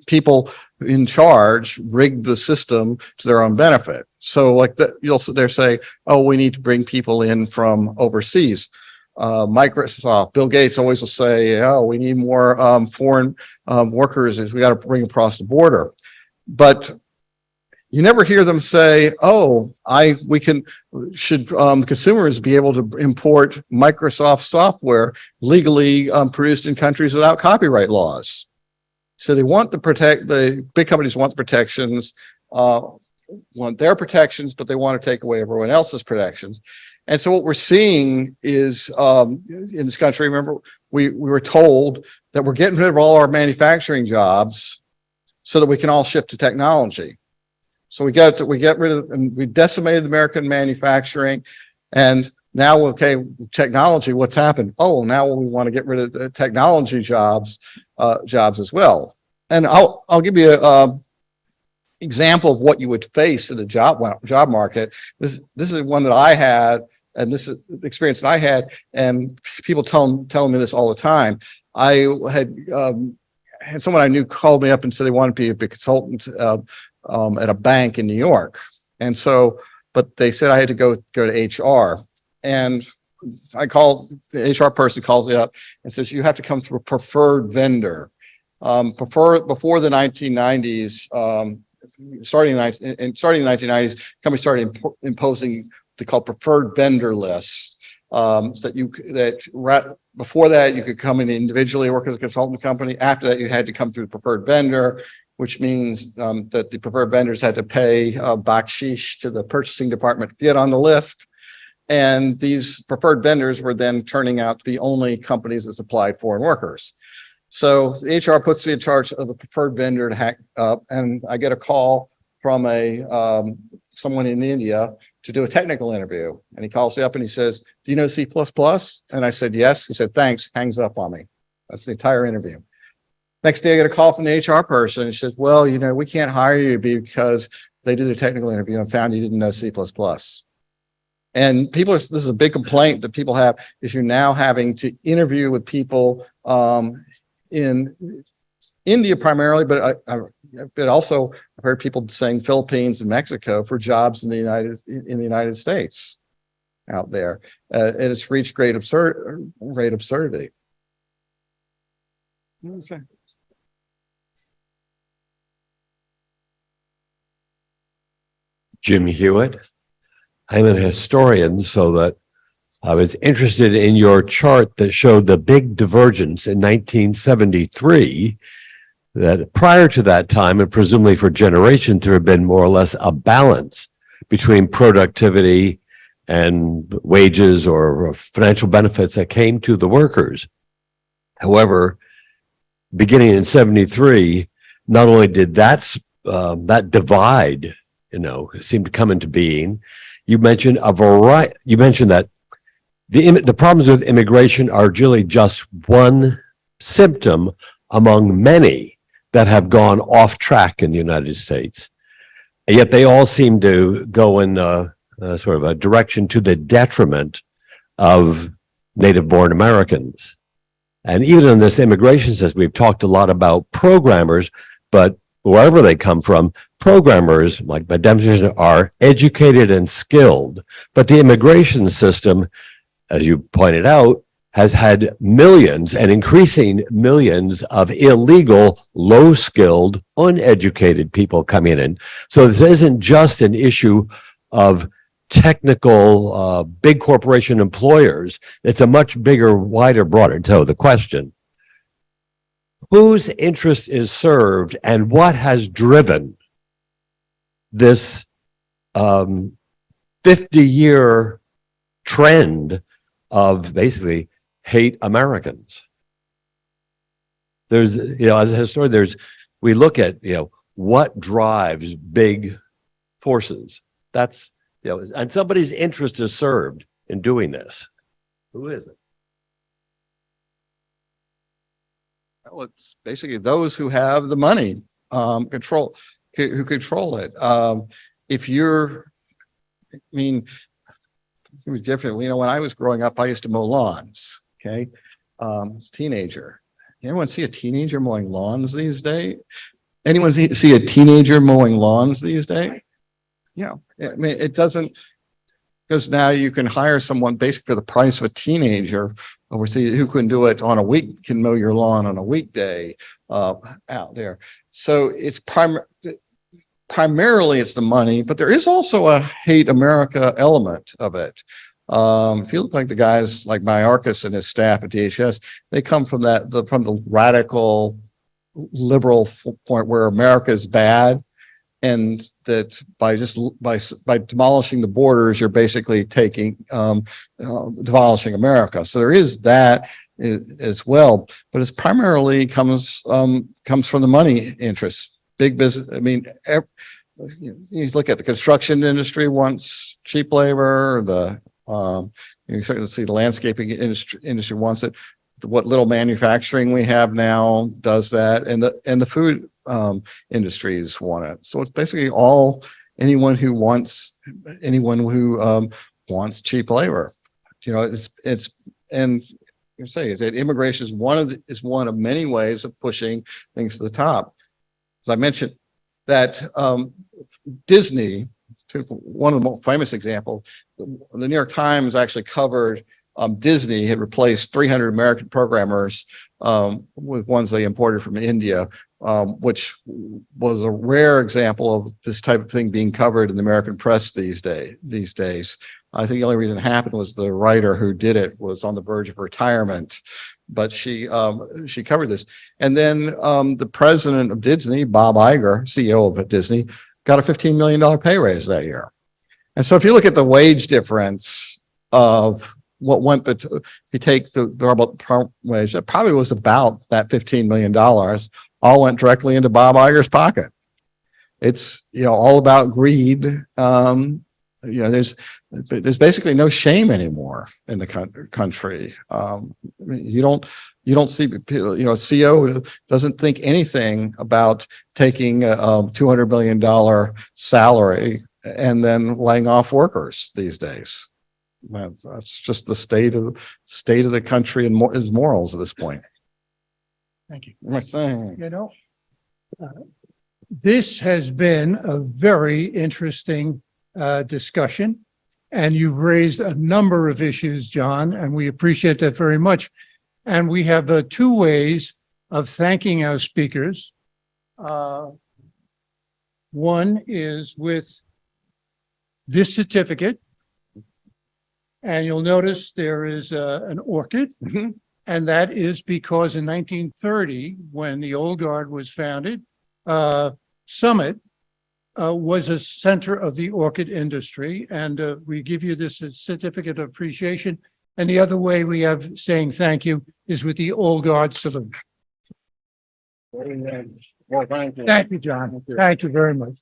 B: people in charge rigged the system to their own benefit. So like that, you'll sit there say, oh, we need to bring people in from overseas. Microsoft, Bill Gates always will say, oh, we need more foreign workers as we got to bring across the border. But you never hear them say, oh, should consumers be able to import Microsoft software legally produced in countries without copyright laws? So they want the big companies want the protections, want their protections, but they want to take away everyone else's protections. And so what we're seeing is in this country, remember, we were told that we're getting rid of all our manufacturing jobs so that we can all shift to technology. So we get rid of, and we decimated American manufacturing, and Now, okay, technology, what's happened? Oh, now we want to get rid of the technology jobs as well. And I'll give you a example of what you would face in the job market. This is one that I had, and this is the experience that I had, and people telling me this all the time. I had someone I knew called me up and said they wanted to be a consultant at a bank in New York, and so, but they said I had to go to HR, and the HR person calls me up and says you have to come through a preferred vendor. Before the 1990s, starting in the 1990s, companies started imposing what they call preferred vendor lists. Before that you could come in individually, work as a consultant company. After that, you had to come through the preferred vendor, which means that the preferred vendors had to pay baksheesh to the purchasing department to get on the list. And these preferred vendors were then turning out to be only companies that supplied foreign workers. So the HR puts me in charge of the preferred vendor to hack up, and I get a call from someone in India to do a technical interview. And he calls me up and he says, "Do you know C++?" And I said, "Yes." He said, "Thanks," hangs up on me. That's the entire interview. Next day, I get a call from the HR person. He says, "Well, we can't hire you because they did a technical interview and found you didn't know C++. And this is a big complaint that people have, is you're now having to interview with people in India primarily, but also I've heard people saying Philippines and Mexico for jobs in the United States out there. And it's reached great absurdity.
H: Jim Hewitt. I'm an historian, so that I was interested in your chart that showed the big divergence in 1973, that prior to that time, and presumably for generations, there had been more or less a balance between productivity and wages or financial benefits that came to the workers. However, beginning in 73, not only did that divide, seem to come into being, you mentioned that the problems with immigration are really just one symptom among many that have gone off track in the United States. And yet they all seem to go in sort of a direction to the detriment of native-born Americans. And even in this immigration system, we've talked a lot about programmers, but wherever they come from, programmers, like by definition, are educated and skilled. But the immigration system, as you pointed out, has had millions and increasing millions of illegal, low-skilled, uneducated people coming in. So this isn't just an issue of technical, big corporation employers. It's a much bigger, wider, broader. So the question, whose interest is served and what has driven this 50-year trend of basically hate Americans? There's, as a historian, we look at, what drives big forces. That's, and somebody's interest is served in doing this. Who is it?
B: Well, it's basically those who have the money, who control it. If you're, it was different. When I was growing up, I used to mow lawns. Okay. As a teenager. Anyone see a teenager mowing lawns these days? Anyone see a teenager mowing lawns these days? Yeah. It doesn't, because now you can hire someone basically for the price of a teenager overseas who can do it on a week, can mow your lawn on a weekday out there. So it's primarily it's the money, but there is also a hate America element of it. If you look like the guys like Mayorkas and his staff at DHS, they come from from the radical liberal point where America is bad, and that by demolishing the borders, you're basically demolishing America. So there is that as well, but it's primarily comes from the money interests, big business. You look at the construction industry wants cheap labor, the You start to see the landscaping industry wants it. What little manufacturing we have now does that, and the food industries want it. So it's basically all anyone who wants cheap labor. You know, it's and you say is that immigration is one of many ways of pushing things to the top. As I mentioned, that Disney, one of the most famous examples, the New York Times actually covered Disney had replaced 300 American programmers with ones they imported from India, which was a rare example of this type of thing being covered in the American press these days. I think the only reason it happened was the writer who did it was on the verge of retirement, but she covered this. And then the president of Disney, Bob Iger, CEO of Disney, got a $15 million pay raise that year. And so if you look at the wage difference of what went, but if you take the variable wage, that probably was about that $15 million, all went directly into Bob Iger's pocket. It's, all about greed. There's basically no shame anymore in the country. You don't see people, CEO doesn't think anything about taking a $200 million salary and then laying off workers these days. That's just the state of the country and his morals at this point.
A: Thank you.
B: Thing.
A: This has been a very interesting discussion, and you've raised a number of issues, John, and we appreciate that very much. And we have two ways of thanking our speakers. One is with this certificate, and you'll notice there is an orchid, and that is because in 1930, when the Old Guard was founded, Summit was a center of the orchid industry, and we give you this certificate of appreciation. And the other way we have saying thank you is with the Old Guard salute.
B: Well, thank you.
A: Thank you, John. Thank you very much.